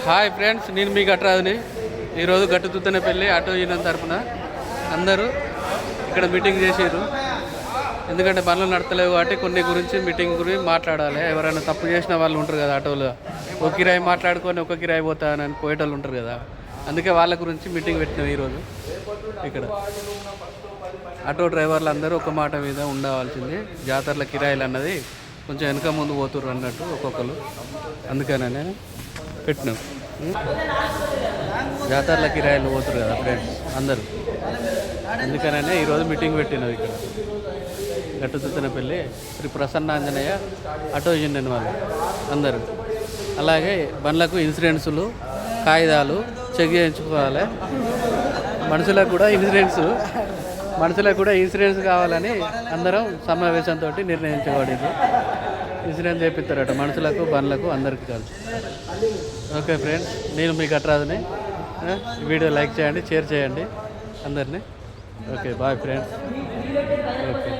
Hi friends, నేను మీ గట్రాజుని. ఈరోజు గట్టుతుత్తనపల్లి ఆటో యూనియన్ తరఫున అందరూ ఇక్కడ మీటింగ్ చేసారు. ఎందుకంటే పనులు నడతలేవు కాబట్టి కొన్ని గురించి మీటింగ్ గురించి మాట్లాడాలి. ఎవరైనా తప్పు చేసిన వాళ్ళు ఉంటారు కదా, ఆటోలో ఒక కిరాయి మాట్లాడుకొని ఒక కిరాయి పోతానని పోయేటోళ్ళు ఉంటారు కదా, అందుకే వాళ్ళ గురించి మీటింగ్ పెట్టినాం ఈరోజు. ఇక్కడ ఆటో డ్రైవర్లు అందరూ ఒక మాట మీద ఉండవలసింది. జాతరల కిరాయిలు అన్నది కొంచెం వెనక ముందు పోతుర్రు అన్నట్టు ఒక్కొక్కరు, అందుకనే నేను పెట్టినాం. జాతరల కిరాయిలు పోతురు కదా ఫ్రెండ్స్ అందరూ, అందుకనే ఈరోజు మీటింగ్ పెట్టినాం ఇక్కడ గట్టుతుత్తనపల్లి శ్రీ ప్రసన్నాంజనేయ ఆటో యూనియన్ వాళ్ళు అందరూ. అలాగే బండ్లకు ఇన్సూరెన్సులు కాగితాలు చెక్ చేయించుకోవాలి. మనుషులకు కూడా ఇన్సూరెన్స్ కావాలని అందరం సమావేశంతో నిర్ణయించబడింది. ఇన్సూరెన్స్ చేపిస్తారట మనుషులకు బండ్లకు అందరికీ కలిసి. ఓకే ఫ్రెండ్స్, నేను మీ గట్రాజుని. వీడియో లైక్ చేయండి, షేర్ చేయండి అందరినీ. Okay, bye friends. ఓకే.